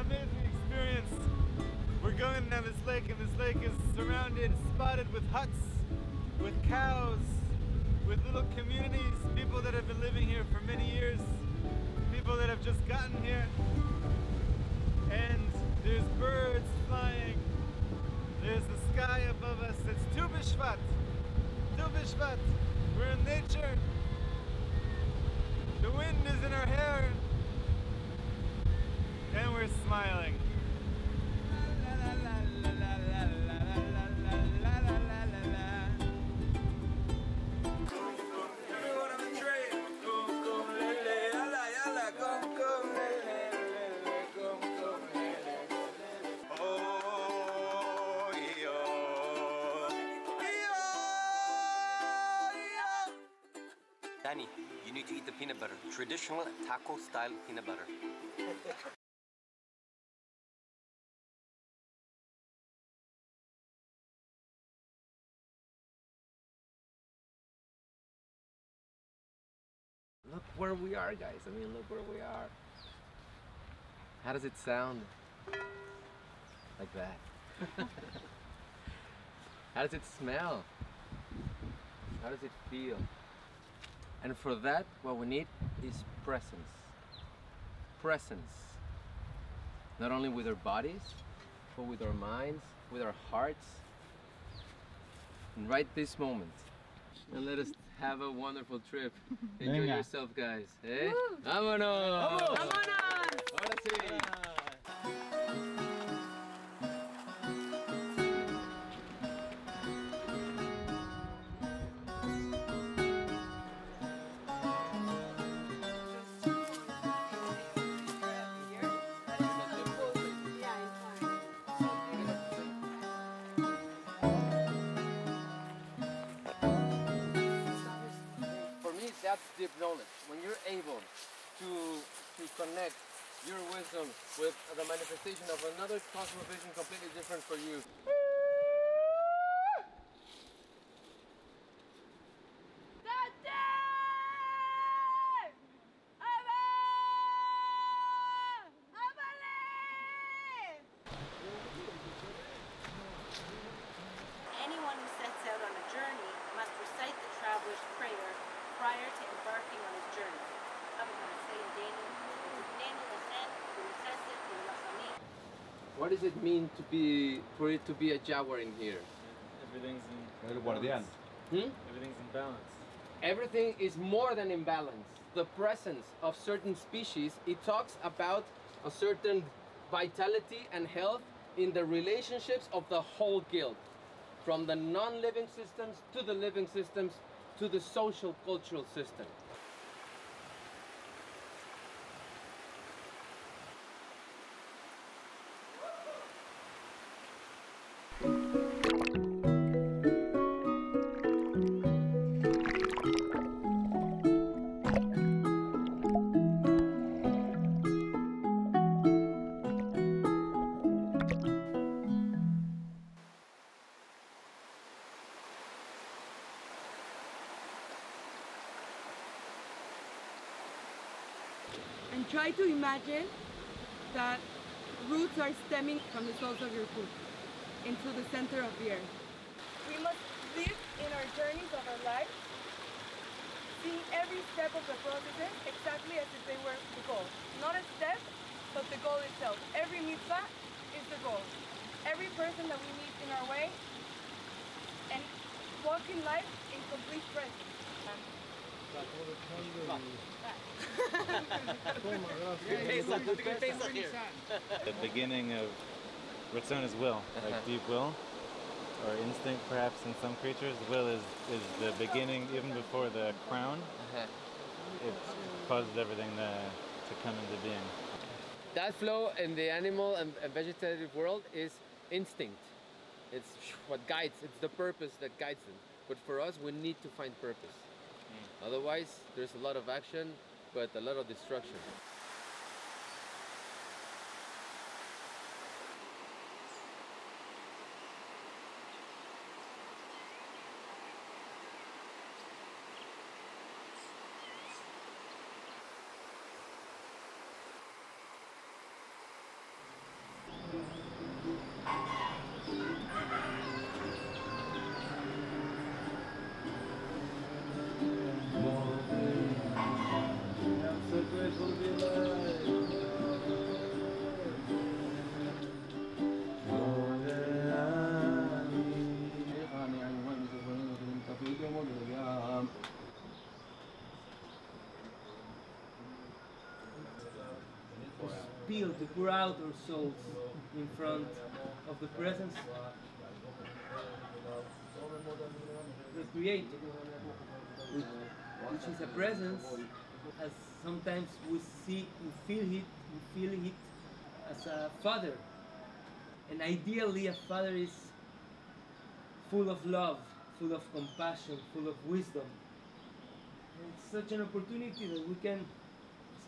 amazing experience. We're going down this lake, and this lake is surrounded, spotted with huts, with cows, with little communities, people that have been living here for many years, people that have just gotten here. And there's birds flying. There's the sky above us. It's Tu B'Shvat. Tu B'Shvat. We're in nature. The wind is in our hair. And we're smiling. Everyone on the train. Danny, you need to eat the peanut butter. Traditional taco-style peanut butter. Look where we are, guys. I mean, look where we are. How does it sound? Like that. How does it smell? How does it feel? And for that, what we need is presence. Presence. Not only with our bodies, but with our minds, with our hearts. And right this moment. And let us have a wonderful trip. Enjoy yourself, guys. Eh? ¡Vámonos! ¡Vámonos! Ahora sí. That's deep knowledge. When you're able to connect your wisdom with the manifestation of another cosmovision completely different for you. Anyone who sets out on a journey must recite the traveler's prayer prior to embarking on his journey. What does it mean for it to be a jaguar in here? Everything's in balance. Everything's in balance. Everything is more than in balance. The presence of certain species, it talks about a certain vitality and health in the relationships of the whole guild. From the non-living systems to the living systems to the social cultural system. And try to imagine that roots are stemming from the source of your foot into the center of the earth. We must live in our journeys of our life, seeing every step of the processes exactly as if they were the goal. Not a step, but the goal itself. Every mitzvah is the goal. Every person that we meet in our way, and walk in life in complete presence. The beginning of Retorno is will, like deep will, or instinct perhaps in some creatures. Will is the beginning, even before the crown. It causes everything to come into being. That flow in the animal and vegetative world is instinct. It's what guides, it's the purpose that guides them. But for us, we need to find purpose. Otherwise, there's a lot of action, but a lot of destruction. spill, to pour out our souls in front of the presence, the creator, which is a presence, as sometimes we see and feel it as a father. And ideally a father is full of love, full of compassion, full of wisdom. And it's such an opportunity that we can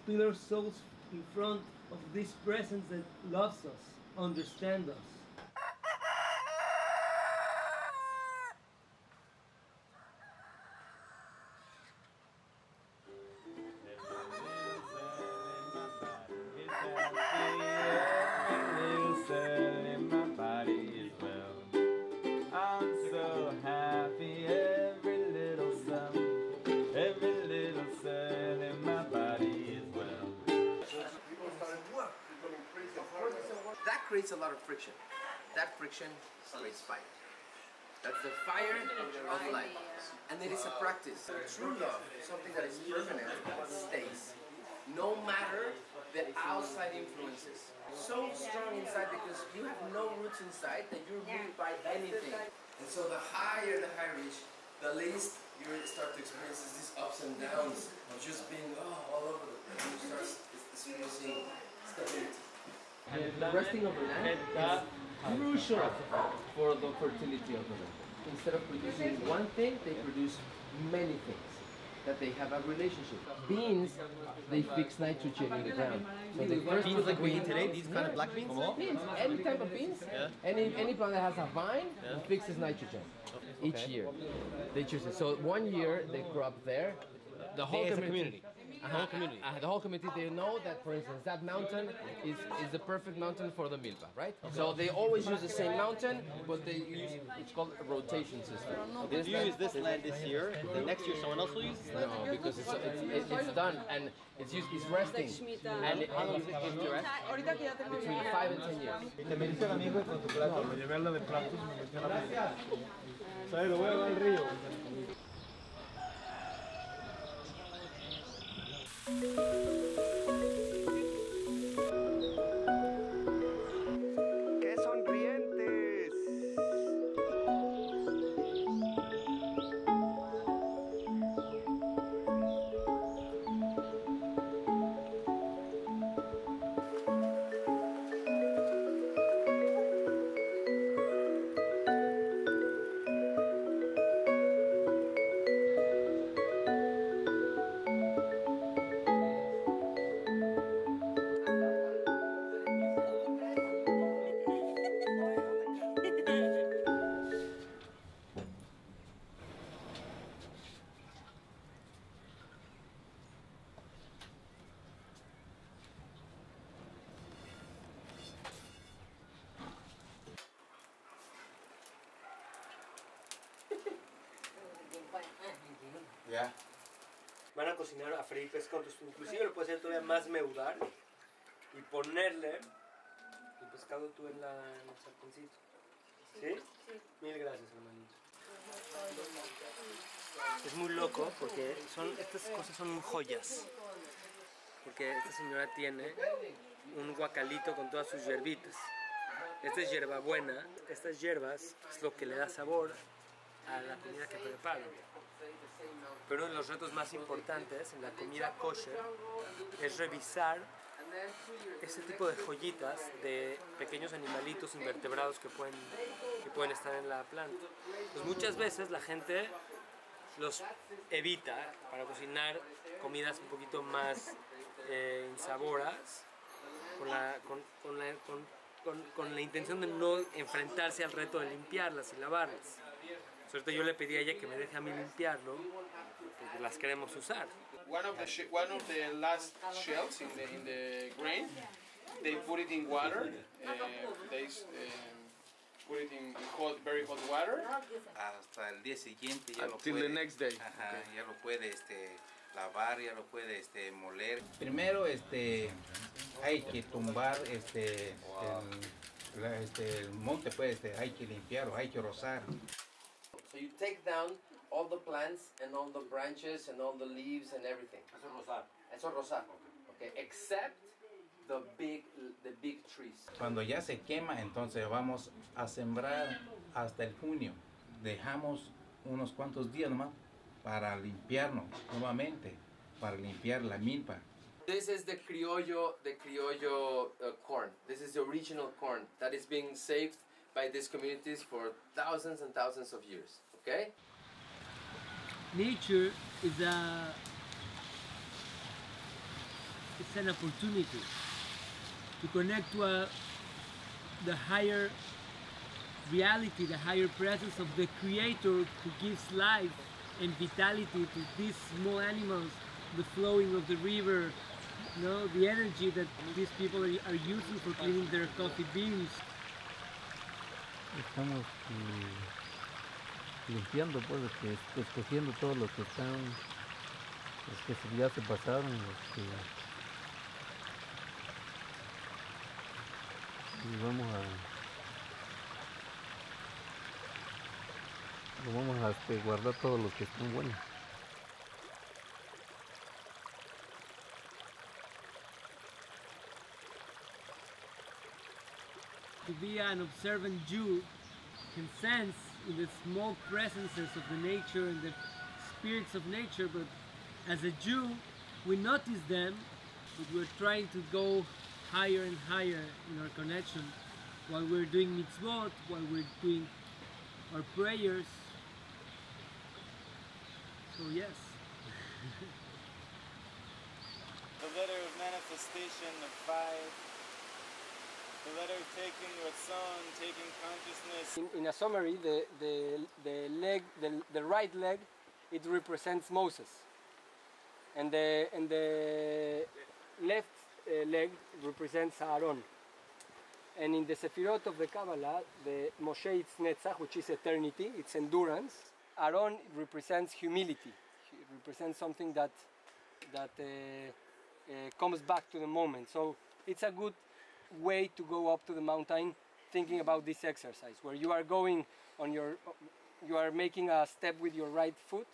spill our souls in front of this presence that loves us, understands us. That creates a lot of friction. That friction creates fire. That's the fire of life. And it is a practice. True love, something that is permanent, stays. No matter the outside influences. So strong inside because you have no roots inside that you're rooted by anything. And so the higher reach, the least you start to experience these ups and downs of just being all over the place. You start experiencing stability. And the resting of the land is crucial for the fertility of the land. Instead of producing one thing, they produce many things that they have a relationship. Beans, they fix nitrogen in the ground. So the first Beans like we eat today, these kind of black beans? Beans, any type of beans, any plant that has a vine, it fixes nitrogen each year. They choose it. So 1 year they grow up there. The whole community. The whole community, they know that, for instance, that mountain is the perfect mountain for the milpa, right? So they always use the same mountain, but they use, it's called a rotation system. If you use this land this year, the next year someone else will use this land? No, because it's done and it's resting. And how long does it give to rest? Between 5 and 10 years. Te me dice el amigo con tu plato, me llevé la de platos y me metió la de... ¿Sabes? Lo voy a dar al río. ¡Qué sonrientes! Ya. Van a cocinar a freír pescado, inclusive lo puedes hacer todavía más meudar y ponerle el pescado tú en el sartencito. ¿Sí? Sí. Mil gracias, hermanito. Es muy loco porque estas cosas son joyas. Porque esta señora tiene un guacalito con todas sus hierbitas. Esta es hierbabuena. Estas hierbas es lo que le da sabor a la comida que preparan. Pero uno de los retos más importantes en la comida kosher es revisar ese tipo de joyitas de pequeños animalitos invertebrados que pueden estar en la planta. Pues muchas veces la gente los evita para cocinar comidas un poquito más insaboras con la intención de no enfrentarse al reto de limpiarlas y lavarlas. Suerte yo le pedí a ella que me deje a mí limpiarlo porque las queremos usar. One of the last shells in the grain, they put it in water. They put it in very hot water. Hasta el día siguiente ya lo Till puede. the next day. Ajá, ya lo puede lavar, ya lo puede moler. Primero hay que tumbar el monte, pues hay que limpiarlo, hay que rozar. So you take down all the plants and all the branches and all the leaves and everything. Eso es rosar. Eso es rosar. Okay. Except the big trees. Cuando ya se quema, entonces vamos a sembrar hasta el junio. Dejamos unos cuantos días nomás para limpiarnos nuevamente, para limpiar la milpa. This is the criollo corn. This is the original corn that is being saved by these communities for thousands and thousands of years. Okay? Nature is it's an opportunity to connect to the higher reality, the higher presence of the Creator who gives life and vitality to these small animals, the flowing of the river, you know, the energy that these people are using for cleaning their coffee beans. Estamos limpiando, pues, escogiendo todo lo que están, los que ya se pasaron, y vamos a guardar todo lo que están buenos. To be an observant Jew can sense in the small presences of the nature and the spirits of nature, but as a Jew, we notice them, but we're trying to go higher and higher in our connection while we're doing mitzvot, while we're doing our prayers. So yes. The letter of manifestation of five. The letter taking what's sown, taking consciousness. In a summary, the right leg, it represents Moses, and the left leg represents Aaron. And in the Sefirot of the Kabbalah, the Moshe is Netzach, which is eternity, it's endurance. Aaron represents humility. It represents something that comes back to the moment. So it's a good way to go up to the mountain thinking about this exercise, where you are going on you are making a step with your right foot,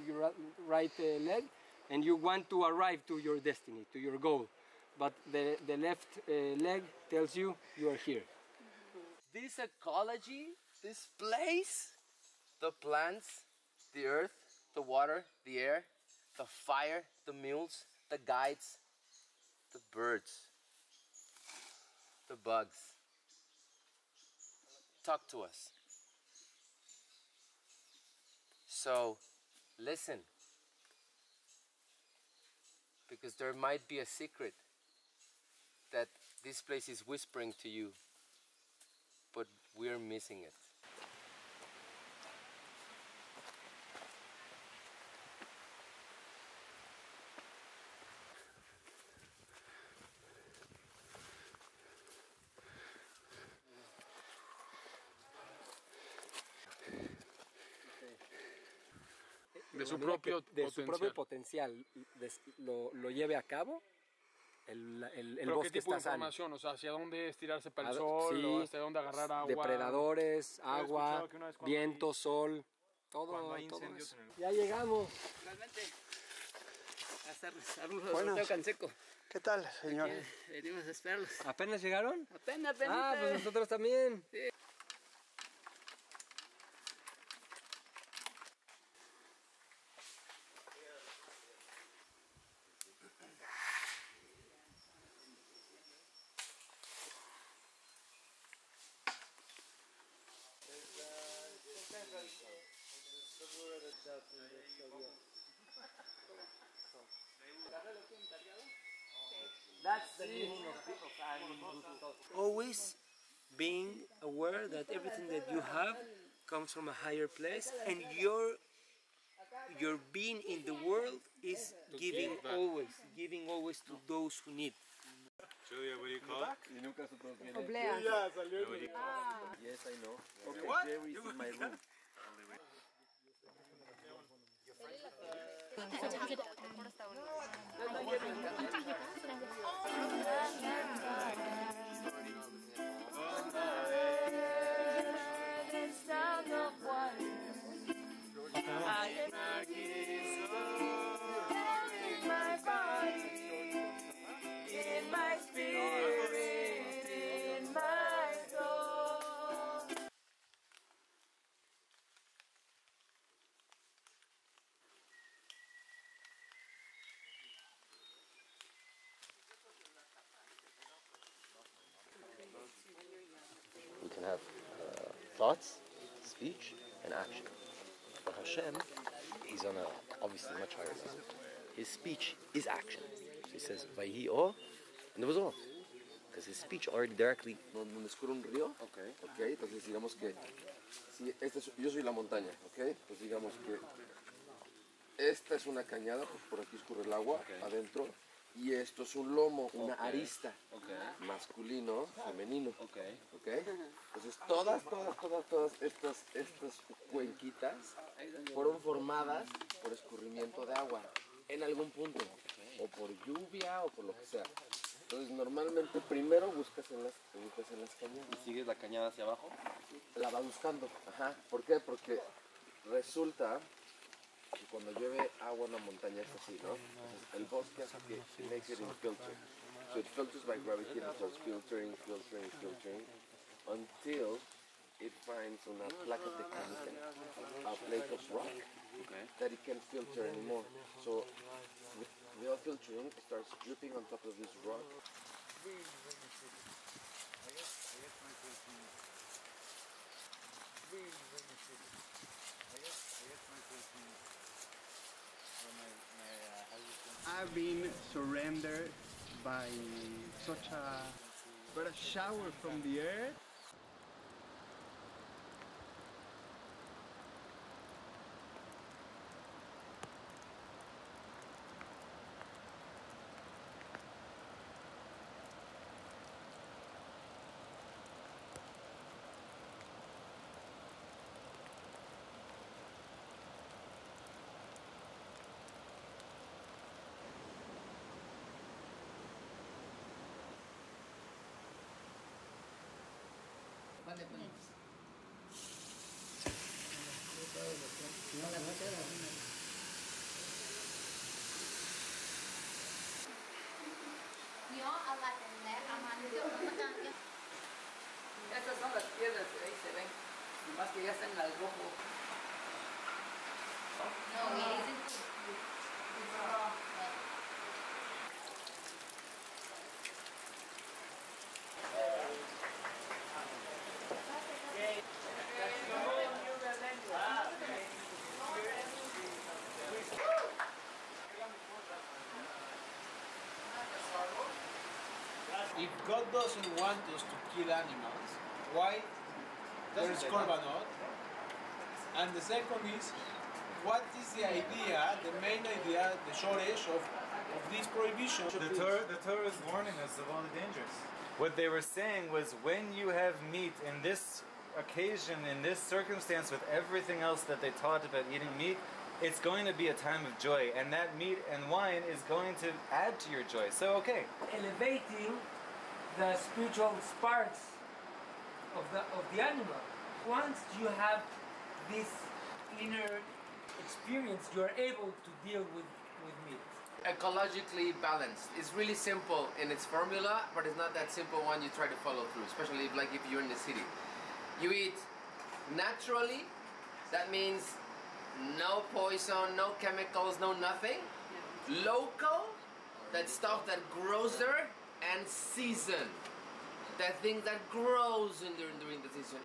your right leg, and you want to arrive to your destiny, to your goal. But the left leg tells you are here. This ecology, this place, the plants, the earth, the water, the air, the fire, the mules, the guides, the birds, the bugs, talk to us. So listen, because there might be a secret that this place is whispering to you, but we're missing it. De su propio potencial lo lleve a cabo el ¿Pero bosque qué tipo de está sano. información? O sea, ¿hacia dónde estirarse para el sol? Sí, ¿O hacia dónde agarrar agua? Depredadores, agua, viento, sol, todo eso. Ya llegamos. Realmente, saludos, Canseco. ¿Qué tal, señor? Venimos a esperarlos. ¿Apenas llegaron? Apenas. Ah, pues nosotros también. Sí. That's the meaning of always being aware that everything that you have comes from a higher place, and your being in the world is giving always to those who need. Julia, what do you call it? Oblea. Yes, I know. Okay, What? Jerry is in my room. In my spirit. thoughts, speech, and action. But Hashem, he's on a obviously much higher level. His speech is action. So he says, Vayhi O, and it was all. Because his speech already directly... Donde escurre un río, okay, entonces digamos que si yo soy la montaña, okay, pues digamos que esta es una cañada, pues por aquí escurre el agua, adentro, y esto es un lomo, una arista, masculino, femenino, okay. Entonces todas estas cuenquitas fueron formadas por escurrimiento de agua en algún punto, o por lluvia o por lo que sea. Entonces normalmente primero buscas en las cañadas. ¿Y sigues la cañada hacia abajo? La vas buscando, ajá. ¿Por qué? Porque resulta que cuando llueve agua en la montaña es así, ¿no? Entonces el bosque hace que makes it filter. So it filters by gravity and it starts filtering until it finds una placa tectónica, a plate of rock, that it can't filter anymore. So without filtering, it starts dripping on top of this rock. I've been surrendered by such a shower from the earth. Estas son las piedras que ahí se ven, más que ya están al rojo. If God doesn't want us to kill animals, why there is korbanot? And the second is, what is the idea, the main idea, the shoresh of this prohibition? The Torah is warning us of all the dangers. What they were saying was, when you have meat in this occasion, in this circumstance, with everything else that they taught about eating meat, it's going to be a time of joy, and that meat and wine is going to add to your joy. So, okay. Elevating the spiritual sparks of the animal. Once you have this inner experience, you are able to deal with meat. Ecologically balanced. It's really simple in its formula, but it's not that simple when you try to follow through, especially if you're in the city. You eat naturally, that means no poison, no chemicals, no nothing. Local, that stuff that grows there, and season, that thing that grows during the season.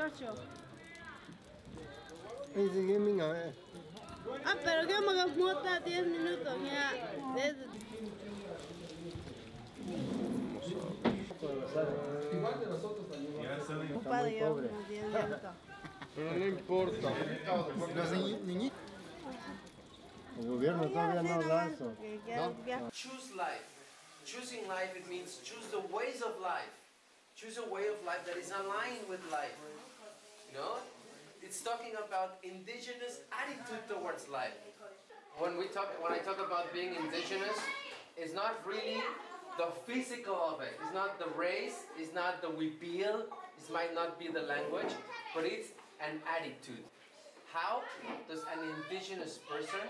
18. Ah, pero que me muestra 10 minutos ya. Igual de nosotros también. Ocupado yo unos 10 minutos. Pero no importa. Los niñitos. El gobierno todavía no da eso. Choose life. Choosing life, it means choose the ways of life. Choose a way of life that is aligned with life. You know? It's talking about indigenous attitude towards life. When I talk about being indigenous, it's not really the physical of it. It's not the race, it's not the huipil, it might not be the language, but it's an attitude. How does an indigenous person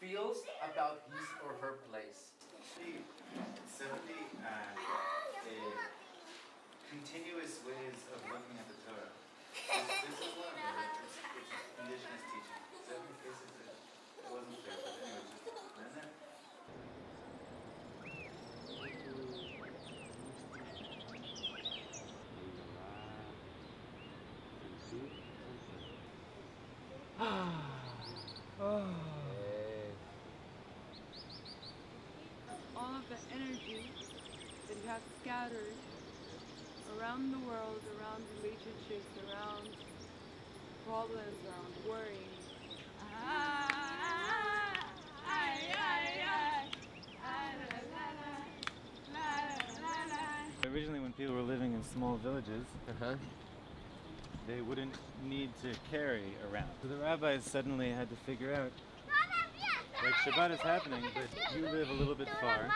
feels about his or her place? Simply continuous ways of looking at the Torah. This is one of them. It's indigenous teaching. 70 cases it wasn't clear, but anyway, just learn that. All of the energy that you have scattered around the world, around relationships, around problems, around worry. Originally, when people were living in small villages, they wouldn't need to carry around. So the rabbis suddenly had to figure out, like Shabbat is happening, but you live a little bit far,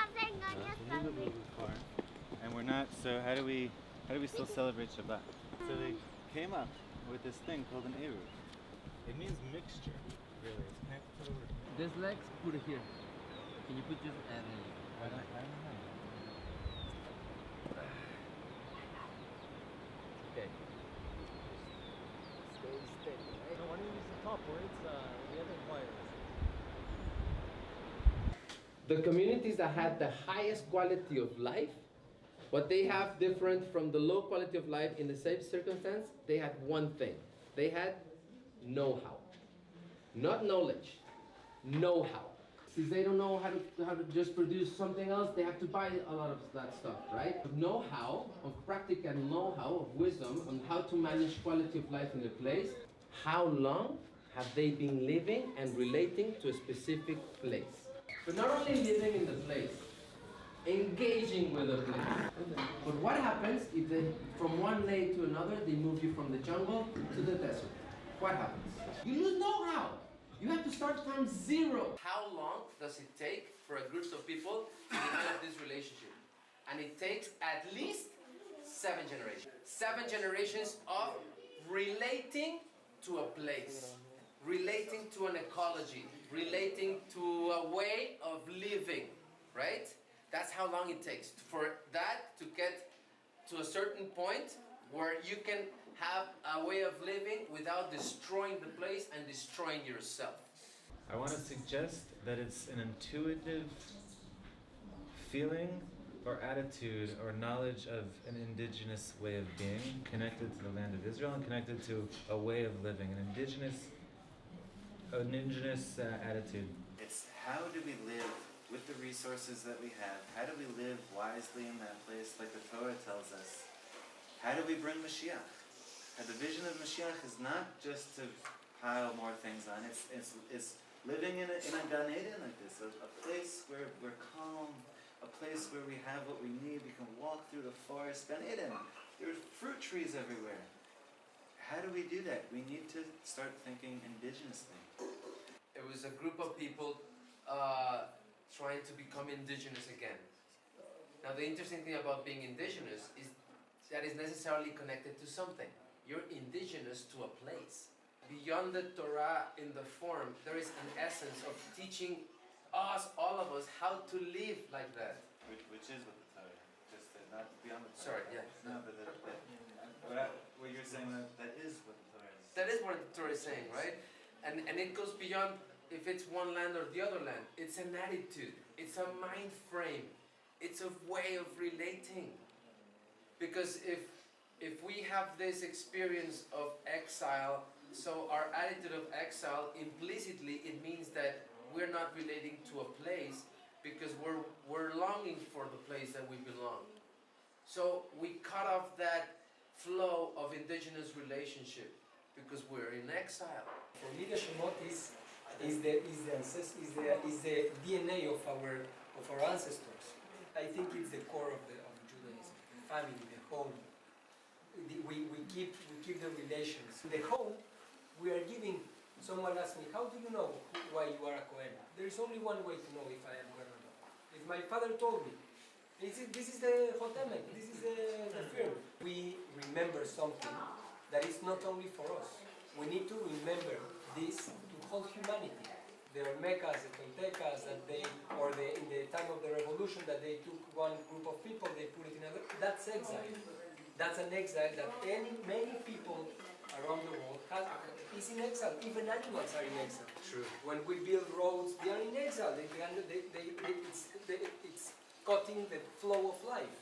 and we're not. So how do we still celebrate Shabbat? So they came up with this thing called an eruv. It means mixture, really. It's connected to the word. This legs, put it here. Can you put just I don't know. Okay. Stay steady, right? No, why don't you use the top words, the other wires? The communities that had the highest quality of life, what they have different from the low quality of life in the same circumstance, they had one thing. They had know-how. Not knowledge, know-how. Since they don't know how to just produce something else, they have to buy a lot of that stuff, right? Know-how, of practical know-how, of wisdom, on how to manage quality of life in a place. How long have they been living and relating to a specific place? But not only living in the place, engaging with the place. But what happens if they, from one day to another, they move you from the jungle to the desert? What happens? You lose know-how. You have to start from zero. How long does it take for a group of people to develop this relationship? And it takes at least 7 generations. 7 generations of relating to a place, relating to an ecology, relating to a way of living, right? That's how long it takes for that to get to a certain point where you can have a way of living without destroying the place and destroying yourself. I want to suggest that it's an intuitive feeling or attitude or knowledge of an indigenous way of being connected to the land of Israel and connected to a way of living, an indigenous attitude. It's how do we live with the resources that we have? How do we live wisely in that place like the Torah tells us? How do we bring Mashiach? And the vision of Mashiach is not just to pile more things on. It's living in a Gan Eden like this, a place where we're calm, a place where we have what we need. We can walk through the forest. Gan Eden. There's fruit trees everywhere. How do we do that? We need to start thinking indigenously. It was a group of people trying to become indigenous again. Now the interesting thing about being indigenous is that it's necessarily connected to something. You're indigenous to a place. Beyond the Torah in the form, there is an essence of teaching us, all of us, how to live like that. Which is what the Torah, just not beyond the Torah. Sorry, yeah. No, but what you're saying, that is what the Torah is. That is what the Torah is saying, right? And it goes beyond if it's one land or the other land. It's an attitude. It's a mind frame. It's a way of relating. Because if if we have this experience of exile, so our attitude of exile, implicitly it means that we're not relating to a place because we're longing for the place that we belong. So we cut off that flow of indigenous relationship because we're in exile. For me, the Shemot is the DNA of our ancestors. I think it's the core of Judaism, the family, the home. We keep the relations. The home, we are giving. Someone asked me, how do you know why you are a Kohen? There is only one way to know if I am Kohen or not. If my father told me, this is the Chotemet, this is the firm. We remember something that is not only for us. We need to remember this to whole humanity. The Olmecas, the Toltecas, in the time of the revolution, that they took one group of people, they put it in another. That's exile. That's an exile that many people around the world is in exile. Even animals are in exile. True. When we build roads, they are in exile. It's cutting the flow of life.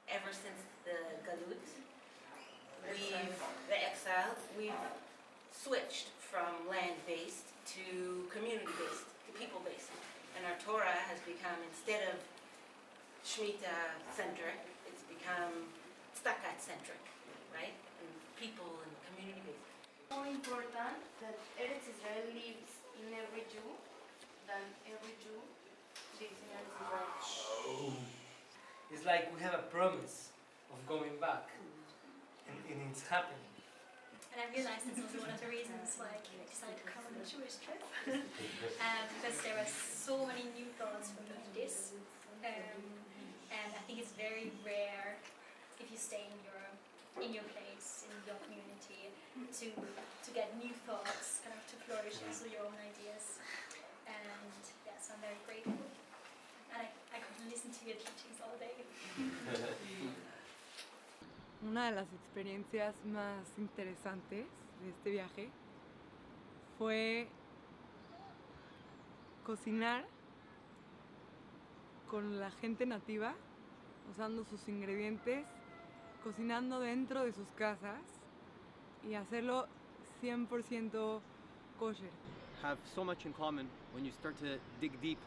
Ever since the Galut, the exile, we've switched from land-based to community-based, to people-based. And our Torah has become, instead of Shemitah-centric, it's become Stakat-centric, right? And people and community-based. More important that Eretz Israel lives in every Jew than every Jew lives in Eretz Israel. It's like we have a promise of going back, and it's happening. And I realised it's also one of the reasons why I decided to come on a Jewish trip. Because there were so many new thoughts from this. And I think it's very rare if you stay in your place, in your community, to get new thoughts, kind of to flourish into your own ideas. And yes, I'm very grateful. And I could listen to your teachings all day. Una de las experiencias más interesantes de este viaje fue cocinar con la gente nativa, usando sus ingredientes, cocinando dentro de sus casas y hacerlo 100% kosher. Have so much in common when you start to dig deep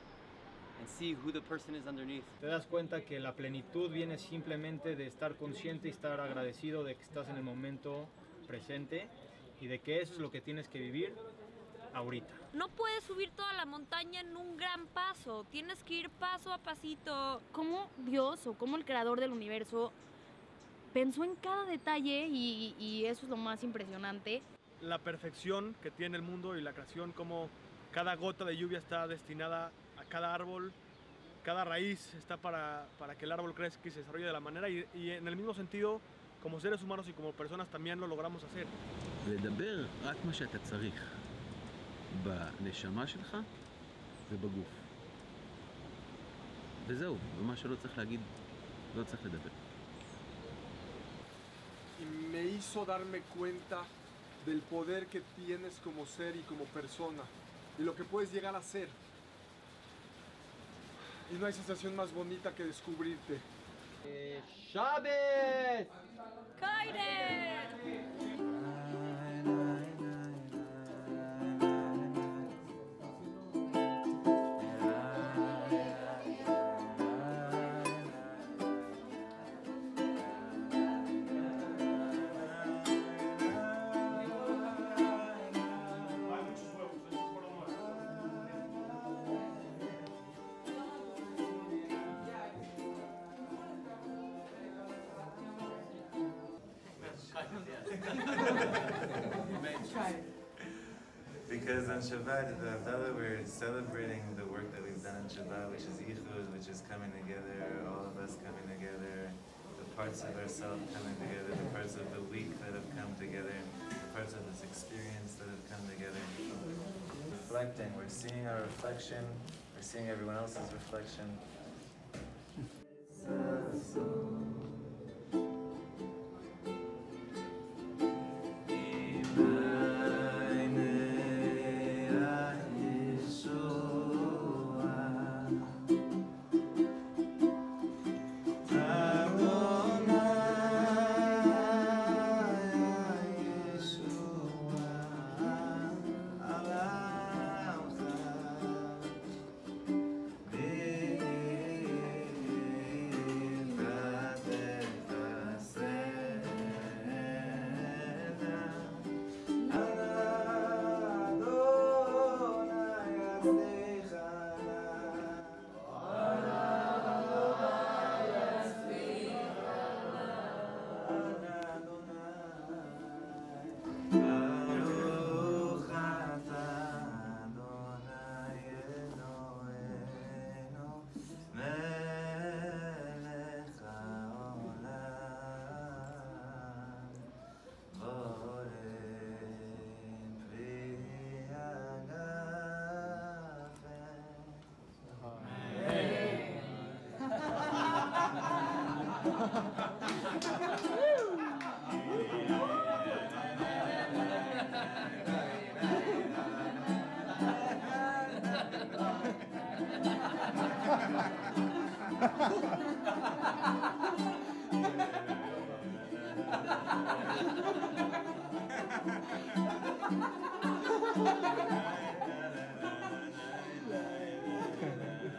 and see who the person is underneath. Te das cuenta que la plenitud viene simplemente de estar consciente y estar agradecido de que estás en el momento presente y de que eso es lo que tienes que vivir ahorita. No puedes subir toda la montaña en un gran paso, tienes que ir paso a pasito. Cómo Dios o cómo el creador del universo pensó en cada detalle y eso es lo más impresionante. La perfección que tiene el mundo y la creación, como cada gota de lluvia está destinada a cada árbol, cada raíz está para que el árbol crezca y se desarrolle de la manera, y en el mismo sentido, como seres humanos y como personas también lo logramos hacer. לדבר רק מה שאתה צריך בנשמה שלך ובגוף. וזהו, ומה שלא צריך להגיד, לא צריך לדבר. Y me hizo darme cuenta del poder que tienes como ser y como persona y lo que puedes llegar a ser. Y no hay sensación más bonita que descubrirte. Shebet Haaretz! Because on Shabbat, the Havdalah, we're celebrating the work that we've done on Shabbat, which is Yichud, which is coming together, all of us coming together, the parts of ourselves coming together, the parts of the week that have come together, the parts of this experience that have come together. Reflecting, we're seeing our reflection, we're seeing everyone else's reflection.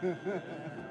Ha ha ha.